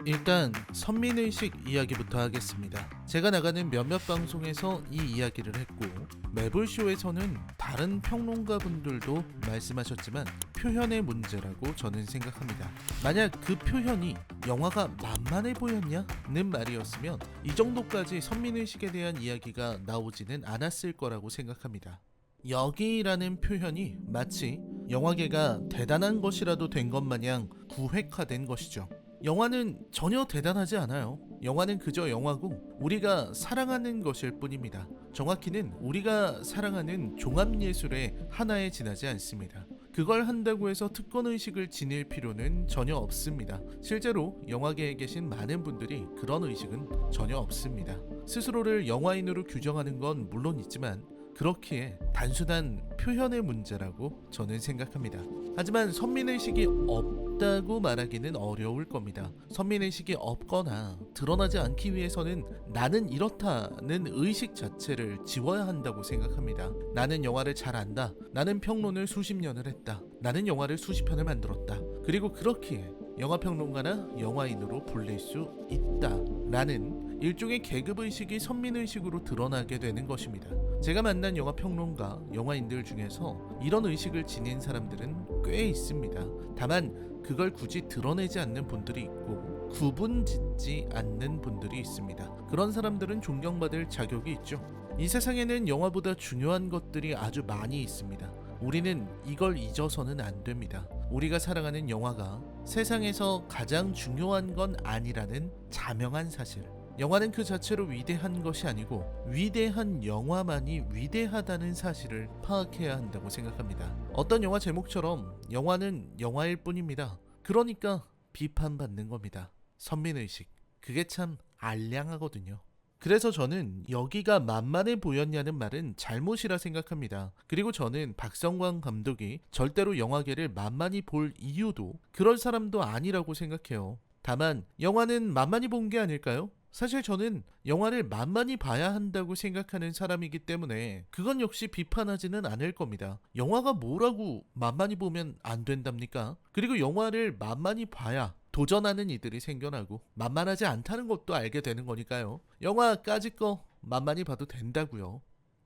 일단 선민의식 이야기부터 하겠습니다. 제가 나가는 몇몇 방송에서 이 이야기를 했고 매불쇼에서는 다른 평론가분들도 말씀하셨지만 표현의 문제라고 저는 생각합니다. 만약 그 표현이 영화가 만만해 보였냐는 말이었으면 이 정도까지 선민의식에 대한 이야기가 나오지는 않았을 거라고 생각합니다. 여기라는 표현이 마치 영화계가 대단한 것이라도 된 것 마냥 구획화된 것이죠. 영화는 전혀 대단하지 않아요. 영화는 그저 영화고 우리가 사랑하는 것일 뿐입니다. 정확히는 우리가 사랑하는 종합예술의 하나에 지나지 않습니다. 그걸 한다고 해서 특권의식을 지닐 필요는 전혀 없습니다. 실제로 영화계에 계신 많은 분들이 그런 의식은 전혀 없습니다. 스스로를 영화인으로 규정하는 건 물론 있지만 그렇기에 단순한 표현의 문제라고 저는 생각합니다. 하지만 선민의식이 없다고 말하기는 어려울 겁니다. 선민의식이 없거나 드러나지 않기 위해서는 나는 이렇다는 의식 자체를 지워야 한다고 생각합니다. 나는 영화를 잘 안다. 나는 평론을 수십 년을 했다. 나는 영화를 수십 편을 만들었다. 그리고 그렇기에 영화평론가나 영화인으로 불릴 수 있다. 라는 일종의 계급의식이 선민의식으로 드러나게 되는 것입니다. 제가 만난 영화평론가, 영화인들 중에서 이런 의식을 지닌 사람들은 꽤 있습니다. 다만 그걸 굳이 드러내지 않는 분들이 있고 구분짓지 않는 분들이 있습니다. 그런 사람들은 존경받을 자격이 있죠. 이 세상에는 영화보다 중요한 것들이 아주 많이 있습니다. 우리는 이걸 잊어서는 안 됩니다. 우리가 사랑하는 영화가 세상에서 가장 중요한 건 아니라는 자명한 사실. 영화는 그 자체로 위대한 것이 아니고 위대한 영화만이 위대하다는 사실을 파악해야 한다고 생각합니다. 어떤 영화 제목처럼 영화는 영화일 뿐입니다. 그러니까 비판받는 겁니다. 선민의식. 그게 참 알량하거든요. 그래서 저는 여기가 만만해 보였냐는 말은 잘못이라 생각합니다. 그리고 저는 박성광 감독이 절대로 영화계를 만만히 볼 이유도 그럴 사람도 아니라고 생각해요. 다만 영화는 만만히 본 게 아닐까요? 사실 저는 영화를 만만히 봐야 한다고 생각하는 사람이기 때문에 그건 역시 비판하지는 않을 겁니다. 영화가 뭐라고 만만히 보면 안 된답니까? 그리고 영화를 만만히 봐야 도전하는 이들이 생겨나고 만만하지 않다는 것도 알게 되는 거니까요. 영화까지 거 만만히 봐도 된다고요.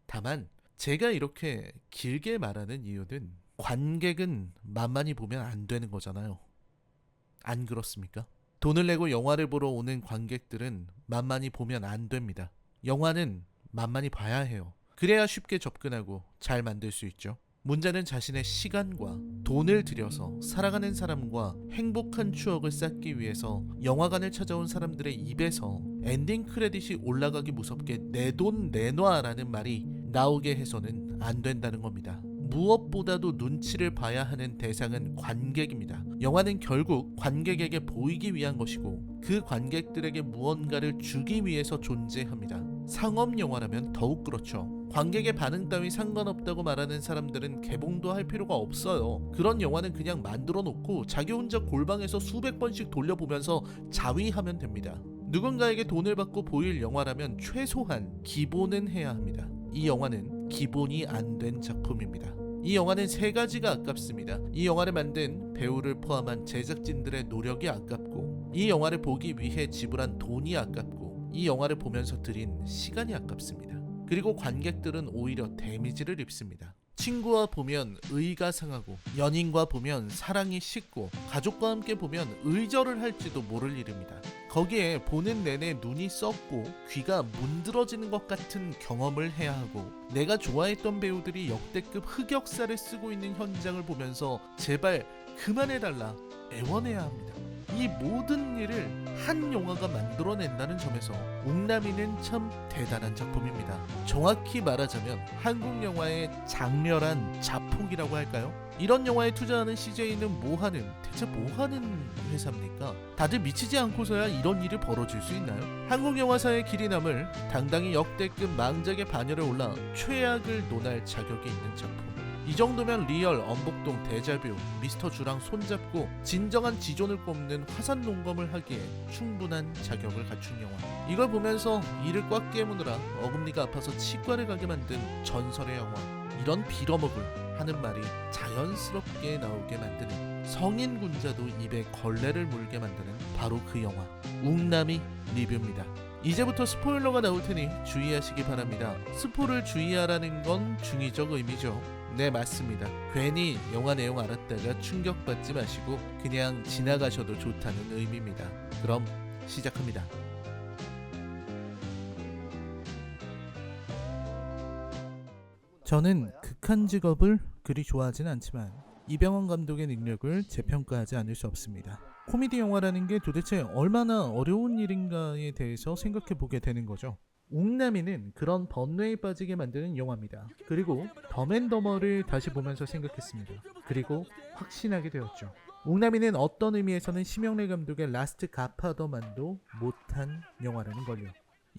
다만 제가 이렇게 길게 말하는 이유는 관객은 만만히 보면 안 되는 거잖아요. 안 그렇습니까? 돈을 내고 영화를 보러 오는 관객들은 만만히 보면 안 됩니다. 영화는 만만히 봐야 해요. 그래야 쉽게 접근하고 잘 만들 수 있죠. 문제는 자신의 시간과 돈을 들여서 사랑하는 사람과 행복한 추억을 쌓기 위해서 영화관을 찾아온 사람들의 입에서 엔딩 크레딧이 올라가기 무섭게 내 돈 내놔라는 말이 나오게 해서는 안 된다는 겁니다. 무엇보다도 눈치를 봐야 하는 대상은 관객입니다. 영화는 결국 관객에게 보이기 위한 것이고 그 관객들에게 무언가를 주기 위해서 존재합니다. 상업 영화라면 더욱 그렇죠. 관객의 반응 따위 상관없다고 말하는 사람들은 개봉도 할 필요가 없어요. 그런 영화는 그냥 만들어 놓고 자기 혼자 골방에서 수백 번씩 돌려보면서 자위하면 됩니다. 누군가에게 돈을 받고 보일 영화라면 최소한 기본은 해야 합니다. 이 영화는 기본이 안 된 작품입니다. 이 영화는 세 가지가 아깝습니다. 이 영화를 만든 배우를 포함한 제작진들의 노력이 아깝고 이 영화를 보기 위해 지불한 돈이 아깝고 이 영화를 보면서 들인 시간이 아깝습니다. 그리고 관객들은 오히려 데미지를 입습니다. 친구와 보면 의가 상하고 연인과 보면 사랑이 식고 가족과 함께 보면 의절을 할지도 모를 일입니다. 거기에 보는 내내 눈이 썩고 귀가 문드러지는 것 같은 경험을 해야 하고 내가 좋아했던 배우들이 역대급 흑역사를 쓰고 있는 현장을 보면서 제발 그만해달라 애원해야 합니다. 이 모든 일을 한 영화가 만들어낸다는 점에서 옥남이는 참 대단한 작품입니다. 정확히 말하자면 한국 영화의 장렬한 자폭이라고 할까요? 이런 영화에 투자하는 CJ는 대체 뭐하는 회사입니까? 다들 미치지 않고서야 이런 일이 벌어질 수 있나요? 한국 영화사의 길이 남을 당당히 역대급 망작의 반열에 올라 최악을 논할 자격이 있는 작품. 이 정도면 리얼, 엄복동, 데자뷰, 미스터 주랑 손잡고 진정한 지존을 꼽는 화산 농검을 하기에 충분한 자격을 갖춘 영화. 이걸 보면서 이를 꽉 깨무느라 어금니가 아파서 치과를 가게 만든 전설의 영화. 이런 빌어먹을 하는 말이 자연스럽게 나오게 만드는 성인 군자도 입에 걸레를 물게 만드는 바로 그 영화 웅남이 리뷰입니다. 이제부터 스포일러가 나올 테니 주의하시기 바랍니다. 스포를 주의하라는 건 중의적 의미죠. 네, 맞습니다. 괜히 영화 내용 알았다가 충격받지 마시고 그냥 지나가셔도 좋다는 의미입니다. 그럼 시작합니다. 저는 극한 직업을 그리 좋아하진 않지만 이병헌 감독의 능력을 재평가하지 않을 수 없습니다. 코미디 영화라는 게 도대체 얼마나 어려운 일인가에 대해서 생각해 보게 되는 거죠. 웅남이는 그런 번뇌에 빠지게 만드는 영화입니다. 그리고 덤앤더머를 다시 보면서 생각했습니다. 그리고 확신하게 되었죠. 웅남이는 어떤 의미에서는 심영래 감독의 라스트 갓파더만도 못한 영화라는 걸요.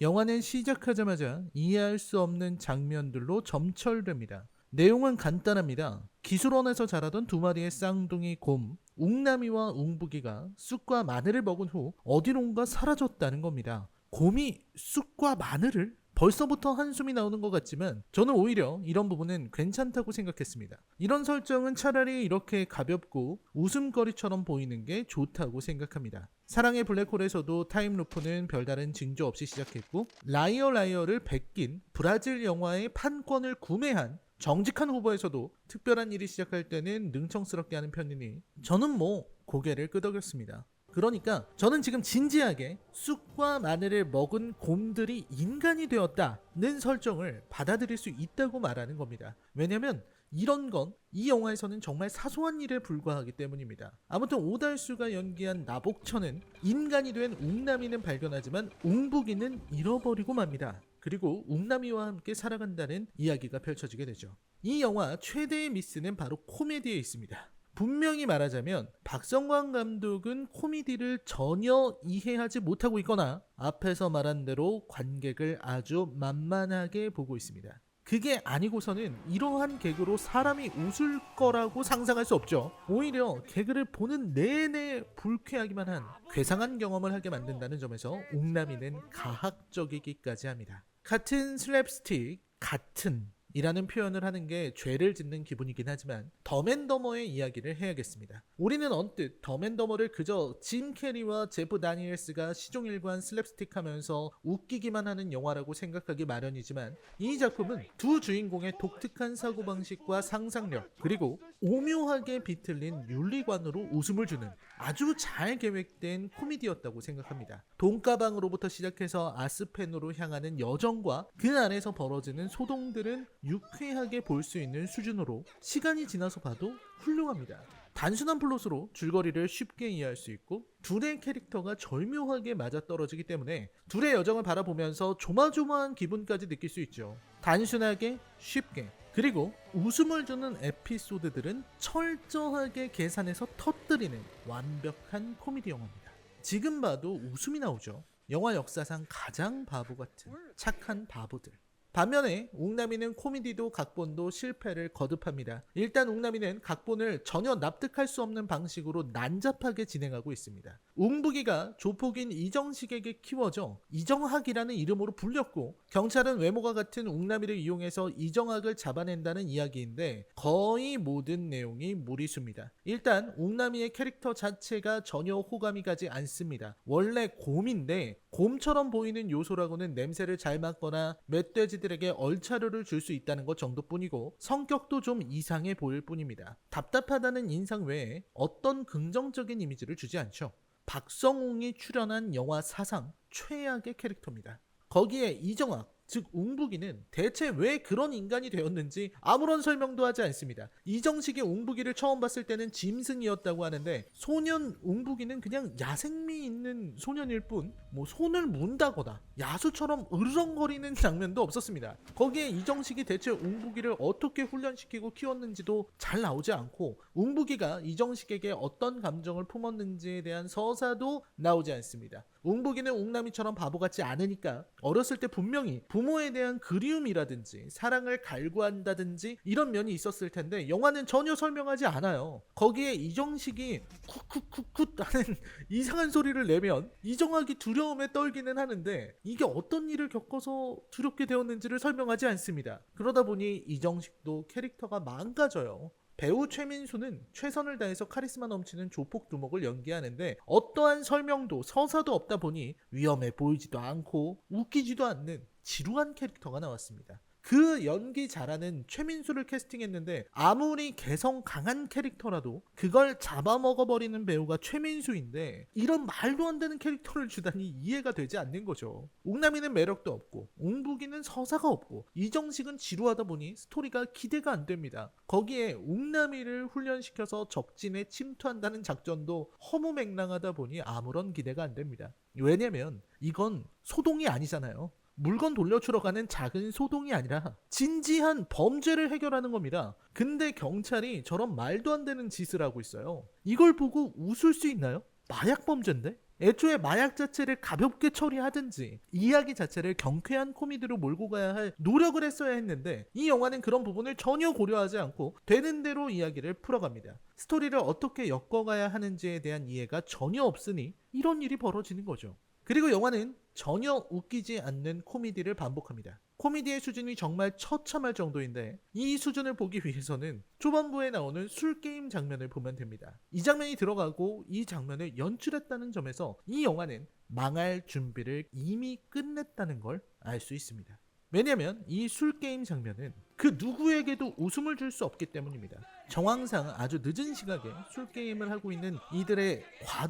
영화는 시작하자마자 이해할 수 없는 장면들로 점철됩니다. 내용은 간단합니다. 기술원에서 자라던 두 마리의 쌍둥이 곰 웅남이와 웅북이가 쑥과 마늘을 먹은 후 어디론가 사라졌다는 겁니다. 곰이 쑥과 마늘을? 벌써부터 한숨이 나오는 것 같지만 저는 오히려 이런 부분은 괜찮다고 생각했습니다. 이런 설정은 차라리 이렇게 가볍고 웃음거리처럼 보이는 게 좋다고 생각합니다. 사랑의 블랙홀에서도 타임루프는 별다른 징조 없이 시작했고 라이어 라이어를 베낀 브라질 영화의 판권을 구매한 정직한 후보에서도 특별한 일이 시작할 때는 능청스럽게 하는 편이니 저는 고개를 끄덕였습니다. 그러니까 저는 지금 진지하게 쑥과 마늘을 먹은 곰들이 인간이 되었다는 설정을 받아들일 수 있다고 말하는 겁니다. 왜냐면 이런 건 이 영화에서는 정말 사소한 일에 불과하기 때문입니다. 아무튼 오달수가 연기한 나복천은 인간이 된 웅남이는 발견하지만 웅북이는 잃어버리고 맙니다. 그리고 웅남이와 함께 살아간다는 이야기가 펼쳐지게 되죠. 이 영화 최대의 미스는 바로 코미디에 있습니다. 분명히 말하자면 박성광 감독은 코미디를 전혀 이해하지 못하고 있거나 앞에서 말한 대로 관객을 아주 만만하게 보고 있습니다. 그게 아니고서는 이러한 개그로 사람이 웃을 거라고 상상할 수 없죠. 오히려 개그를 보는 내내 불쾌하기만 한 괴상한 경험을 하게 만든다는 점에서 웅남이는 가학적이기까지 합니다. 같은 슬랩스틱, 같은 이라는 표현을 하는 게 죄를 짓는 기분이긴 하지만 덤앤더머의 이야기를 해야겠습니다. 우리는 언뜻 덤앤더머를 그저 짐 캐리와 제프 다니엘스가 시종일관 슬랩스틱하면서 웃기기만 하는 영화라고 생각하기 마련이지만 이 작품은 두 주인공의 독특한 사고방식과 상상력 그리고 오묘하게 비틀린 윤리관으로 웃음을 주는 아주 잘 계획된 코미디였다고 생각합니다. 돈가방으로부터 시작해서 아스펜으로 향하는 여정과 그 안에서 벌어지는 소동들은 유쾌하게 볼 수 있는 수준으로 시간이 지나서 봐도 훌륭합니다. 단순한 플롯으로 줄거리를 쉽게 이해할 수 있고 둘의 캐릭터가 절묘하게 맞아떨어지기 때문에 둘의 여정을 바라보면서 조마조마한 기분까지 느낄 수 있죠. 단순하게 쉽게 그리고 웃음을 주는 에피소드들은 철저하게 계산해서 터뜨리는 완벽한 코미디 영화입니다. 지금 봐도 웃음이 나오죠. 영화 역사상 가장 바보 같은 착한 바보들. 반면에 웅남이는 코미디도 각본도 실패를 거듭합니다. 일단 웅남이는 각본을 전혀 납득할 수 없는 방식으로 난잡하게 진행하고 있습니다. 웅북이가 조폭인 이정식에게 키워져 이정학이라는 이름으로 불렸고 경찰은 외모가 같은 웅남이를 이용해서 이정학을 잡아낸다는 이야기인데 거의 모든 내용이 무리수입니다. 일단 웅남이의 캐릭터 자체가 전혀 호감이 가지 않습니다. 원래 곰인데 곰처럼 보이는 요소라고는 냄새를 잘 맡거나 멧돼지들에게 얼차려를 줄 수 있다는 것 정도뿐이고 성격도 좀 이상해 보일 뿐입니다. 답답하다는 인상 외에 어떤 긍정적인 이미지를 주지 않죠. 박성웅이 출연한 영화 사상 최악의 캐릭터입니다. 거기에 이정학, 즉 웅북이는 대체 왜 그런 인간이 되었는지 아무런 설명도 하지 않습니다. 이정식의 웅북이를 처음 봤을 때는 짐승이었다고 하는데 소년 웅북이는 그냥 야생미 있는 소년일 뿐 손을 문다거나 야수처럼 으르렁거리는 장면도 없었습니다. 거기에 이정식이 대체 웅북이를 어떻게 훈련시키고 키웠는지도 잘 나오지 않고 웅북이가 이정식에게 어떤 감정을 품었는지에 대한 서사도 나오지 않습니다. 웅북이는 웅남이처럼 바보같지 않으니까 어렸을 때 분명히 부모에 대한 그리움이라든지 사랑을 갈구한다든지 이런 면이 있었을 텐데 영화는 전혀 설명하지 않아요. 거기에 이정식이 쿡쿡쿡쿡 하는 이상한 소리를 내면 이정학이 두려움에 떨기는 하는데 이게 어떤 일을 겪어서 두렵게 되었는지를 설명하지 않습니다. 그러다 보니 이정식도 캐릭터가 망가져요. 배우 최민수는 최선을 다해서 카리스마 넘치는 조폭 두목을 연기하는데 어떠한 설명도 서사도 없다 보니 위험해 보이지도 않고 웃기지도 않는 지루한 캐릭터가 나왔습니다. 그 연기 잘하는 최민수를 캐스팅했는데 아무리 개성 강한 캐릭터라도 그걸 잡아먹어버리는 배우가 최민수인데 이런 말도 안 되는 캐릭터를 주다니 이해가 되지 않는 거죠. 옥남이는 매력도 없고 옹북이는 서사가 없고 이정식은 지루하다 보니 스토리가 기대가 안 됩니다. 거기에 옥남이를 훈련시켜서 적진에 침투한다는 작전도 허무맹랑하다 보니 아무런 기대가 안 됩니다. 왜냐면 이건 소동이 아니잖아요. 물건 돌려주러 가는 작은 소동이 아니라 진지한 범죄를 해결하는 겁니다. 근데 경찰이 저런 말도 안 되는 짓을 하고 있어요. 이걸 보고 웃을 수 있나요? 마약 범죄인데? 애초에 마약 자체를 가볍게 처리하든지 이야기 자체를 경쾌한 코미디로 몰고 가야 할 노력을 했어야 했는데 이 영화는 그런 부분을 전혀 고려하지 않고 되는 대로 이야기를 풀어갑니다. 스토리를 어떻게 엮어가야 하는지에 대한 이해가 전혀 없으니 이런 일이 벌어지는 거죠. 그리고 영화는 전혀 웃기지 않는 코미디를 반복합니다. 코미디의 수준이 정말 처참할 정도인데 이 수준을 보기 위해서는 초반부에 나오는 술게임 장면을 보면 됩니다. 이 장면이 들어가고 이 장면을 연출했다는 점에서 이 영화는 망할 준비를 이미 끝냈다는 걸 알 수 있습니다. 왜냐면 이 술게임 장면은 그 누구에게도 웃음을 줄 수 없기 때문입니다. 정황상 아주 늦은 시각에 술게임을 하고 있는 이들의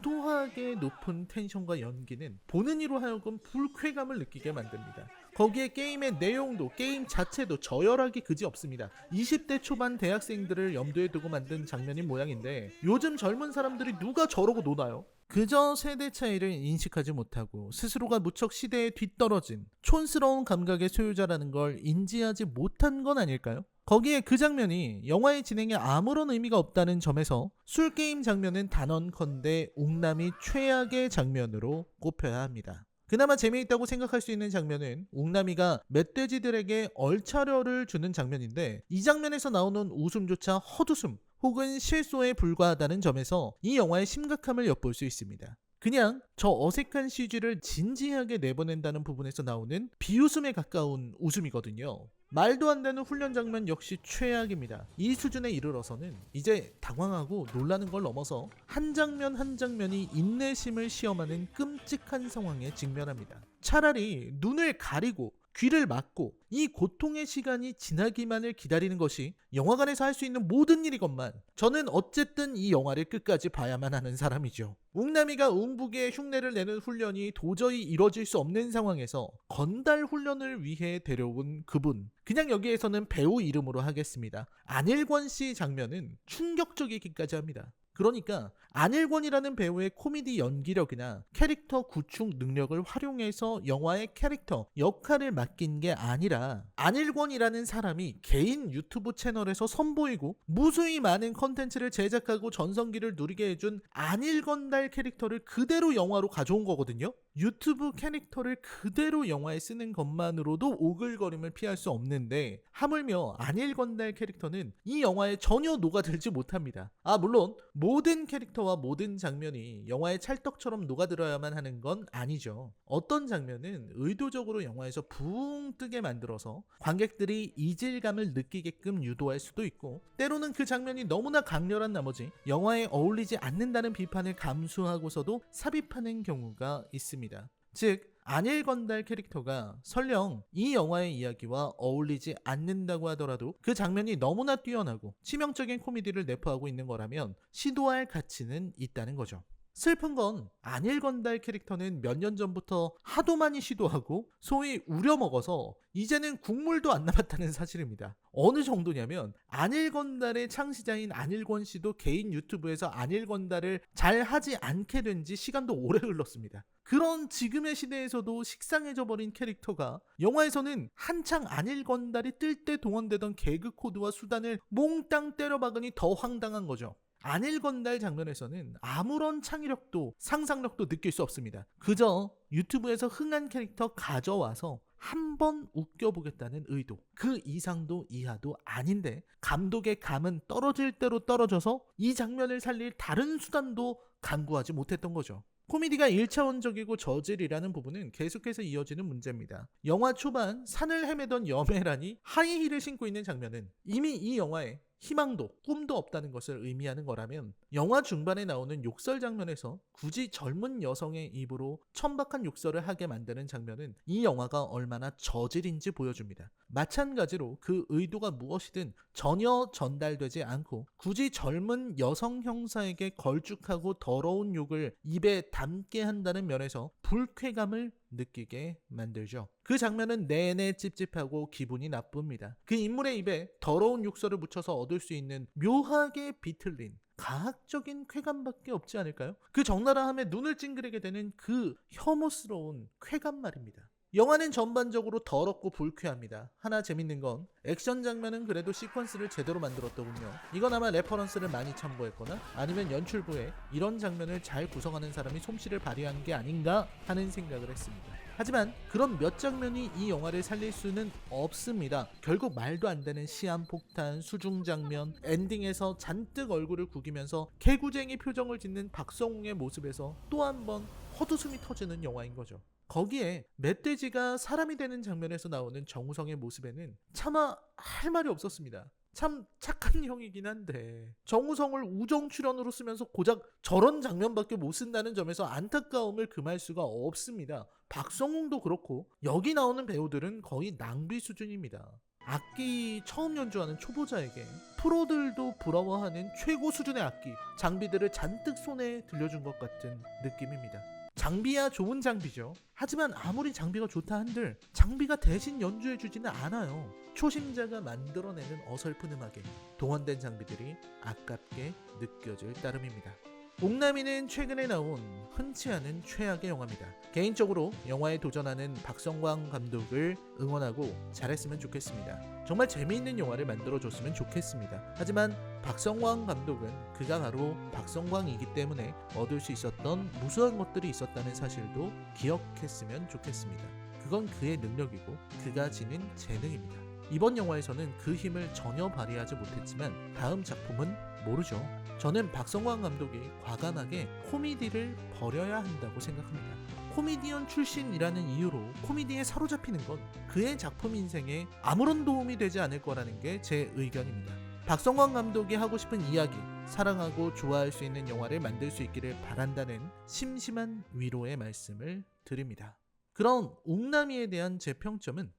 과도하게 높은 텐션과 연기는 보는 이로 하여금 불쾌감을 느끼게 만듭니다. 거기에 게임의 내용도 게임 자체도 저열하기 그지없습니다. 20대 초반 대학생들을 염두에 두고 만든 장면인 모양인데 요즘 젊은 사람들이 누가 저러고 노나요? 그저 세대 차이를 인식하지 못하고 스스로가 무척 시대에 뒤떨어진 촌스러운 감각의 소유자라는 걸 인지하지 못한 건 아닐까요? 거기에 그 장면이 영화의 진행에 아무런 의미가 없다는 점에서 술게임 장면은 단언컨대 옥남이 최악의 장면으로 꼽혀야 합니다. 그나마 재미있다고 생각할 수 있는 장면은 옥남이가 멧돼지들에게 얼차려를 주는 장면인데 이 장면에서 나오는 웃음조차 헛웃음 혹은 실소에 불과하다는 점에서 이 영화의 심각함을 엿볼 수 있습니다. 그냥 저 어색한 CG를 진지하게 내보낸다는 부분에서 나오는 비웃음에 가까운 웃음이거든요. 말도 안 되는 훈련 장면 역시 최악입니다. 이 수준에 이르러서는 이제 당황하고 놀라는 걸 넘어서 한 장면 한 장면이 인내심을 시험하는 끔찍한 상황에 직면합니다. 차라리 눈을 가리고 귀를 막고 이 고통의 시간이 지나기만을 기다리는 것이 영화관에서 할 수 있는 모든 일이건만 저는 어쨌든 이 영화를 끝까지 봐야만 하는 사람이죠. 웅남이가 웅북의 흉내를 내는 훈련이 도저히 이뤄질 수 없는 상황에서 건달 훈련을 위해 데려온 그분, 그냥 여기에서는 배우 이름으로 하겠습니다. 안일권 씨 장면은 충격적이기까지 합니다. 그러니까 안일권이라는 배우의 코미디 연기력이나 캐릭터 구축 능력을 활용해서 영화의 캐릭터 역할을 맡긴 게 아니라 안일권이라는 사람이 개인 유튜브 채널에서 선보이고 무수히 많은 컨텐츠를 제작하고 전성기를 누리게 해준 안일건달 캐릭터를 그대로 영화로 가져온 거거든요. 유튜브 캐릭터를 그대로 영화에 쓰는 것만으로도 오글거림을 피할 수 없는데 하물며 안일건달 캐릭터는 이 영화에 전혀 녹아들지 못합니다. 물론 모든 캐릭터와 모든 장면이 영화의 찰떡처럼 녹아들어야만 하는 건 아니죠. 어떤 장면은 의도적으로 영화에서 붕 뜨게 만들어서 관객들이 이질감을 느끼게끔 유도할 수도 있고 때로는 그 장면이 너무나 강렬한 나머지 영화에 어울리지 않는다는 비판을 감수하고서도 삽입하는 경우가 있습니다. 즉 안일건달 캐릭터가 설령 이 영화의 이야기와 어울리지 않는다고 하더라도 그 장면이 너무나 뛰어나고 치명적인 코미디를 내포하고 있는 거라면 시도할 가치는 있다는 거죠. 슬픈 건 안일건달 캐릭터는 몇 년 전부터 하도 많이 시도하고 소위 우려먹어서 이제는 국물도 안 남았다는 사실입니다. 어느 정도냐면 안일건달의 창시자인 안일권 씨도 개인 유튜브에서 안일건달을 잘 하지 않게 된 지 시간도 오래 흘렀습니다. 그런 지금의 시대에서도 식상해져 버린 캐릭터가 영화에서는 한창 안일건달이 뜰 때 동원되던 개그 코드와 수단을 몽땅 때려박으니 더 황당한 거죠. 안일건달 장면에서는 아무런 창의력도 상상력도 느낄 수 없습니다. 그저 유튜브에서 흥한 캐릭터 가져와서 한번 웃겨보겠다는 의도, 그 이상도 이하도 아닌데 감독의 감은 떨어질 대로 떨어져서 이 장면을 살릴 다른 수단도 강구하지 못했던 거죠. 코미디가 1차원적이고 저질이라는 부분은 계속해서 이어지는 문제입니다. 영화 초반 산을 헤매던 여메란이 하이힐을 신고 있는 장면은 이미 이 영화에 희망도 꿈도 없다는 것을 의미하는 거라면 영화 중반에 나오는 욕설 장면에서 굳이 젊은 여성의 입으로 천박한 욕설을 하게 만드는 장면은 이 영화가 얼마나 저질인지 보여줍니다. 마찬가지로 그 의도가 무엇이든 전혀 전달되지 않고 굳이 젊은 여성 형사에게 걸쭉하고 더러운 욕을 입에 담게 한다는 면에서 불쾌감을 느끼게 만들죠. 그 장면은 내내 찝찝하고 기분이 나쁩니다. 그 인물의 입에 더러운 욕설을 묻혀서 얻을 수 있는 묘하게 비틀린 가학적인 쾌감밖에 없지 않을까요? 그 적나라 함에 눈을 찡그리게 되는 그 혐오스러운 쾌감 말입니다. 영화는 전반적으로 더럽고 불쾌합니다. 하나 재밌는 건 액션 장면은 그래도 시퀀스를 제대로 만들었더군요. 이건 아마 레퍼런스를 많이 참고했거나 아니면 연출부에 이런 장면을 잘 구성하는 사람이 솜씨를 발휘한 게 아닌가 하는 생각을 했습니다. 하지만 그런 몇 장면이 이 영화를 살릴 수는 없습니다. 결국 말도 안 되는 시한폭탄, 수중 장면, 엔딩에서 잔뜩 얼굴을 구기면서 개구쟁이 표정을 짓는 박성웅의 모습에서 또 한 번 헛웃음이 터지는 영화인 거죠. 거기에 멧돼지가 사람이 되는 장면에서 나오는 정우성의 모습에는 차마 할 말이 없었습니다. 참 착한 형이긴 한데 정우성을 우정 출연으로 쓰면서 고작 저런 장면밖에 못 쓴다는 점에서 안타까움을 금할 수가 없습니다. 박성웅도 그렇고 여기 나오는 배우들은 거의 낭비 수준입니다. 악기 처음 연주하는 초보자에게 프로들도 부러워하는 최고 수준의 악기, 장비들을 잔뜩 손에 들려준 것 같은 느낌입니다. 장비야 좋은 장비죠. 하지만 아무리 장비가 좋다 한들 장비가 대신 연주해주지는 않아요. 초심자가 만들어내는 어설픈 음악에 동원된 장비들이 아깝게 느껴질 따름입니다. 옥남이는 최근에 나온 흔치 않은 최악의 영화입니다. 개인적으로 영화에 도전하는 박성광 감독을 응원하고 잘했으면 좋겠습니다. 정말 재미있는 영화를 만들어줬으면 좋겠습니다. 하지만 박성광 감독은 그가 바로 박성광이기 때문에 얻을 수 있었던 무수한 것들이 있었다는 사실도 기억했으면 좋겠습니다. 그건 그의 능력이고 그가 지닌 재능입니다. 이번 영화에서는 그 힘을 전혀 발휘하지 못했지만 다음 작품은 모르죠. 저는 박성광 감독이 과감하게 코미디를 버려야 한다고 생각합니다. 코미디언 출신이라는 이유로 코미디에 사로잡히는 건 그의 작품 인생에 아무런 도움이 되지 않을 거라는 게 제 의견입니다. 박성광 감독이 하고 싶은 이야기, 사랑하고 좋아할 수 있는 영화를 만들 수 있기를 바란다는 심심한 위로의 말씀을 드립니다. 그럼 옥남이에 대한 제 평점은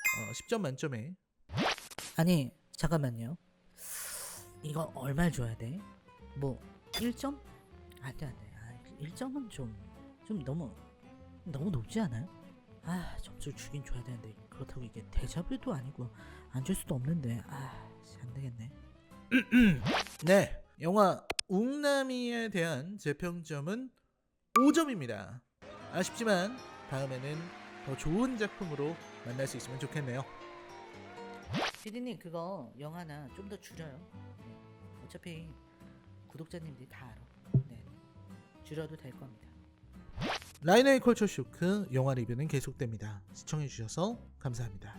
10점 만점에 아니 잠깐만요. 이거 얼마를 줘야 돼? 뭐 1점? 안돼 1점은 좀 너무 높지 않아요? 점수 주긴 줘야 되는데 그렇다고 이게 데자뷰도 아니고 안 줄 수도 없는데 안 되겠네. 네, 영화 옥남이에 대한 제 평점은 5점입니다. 아쉽지만 다음에는 더 좋은 작품으로 만날 수 있으면 좋겠네요. 피디님 그거 영화나 좀 더 줄여요. 네. 어차피 구독자님들이 다 알아. 네. 줄여도 될 겁니다. 라이너의 컬처 쇼크 영화 리뷰는 계속됩니다. 시청해주셔서 감사합니다.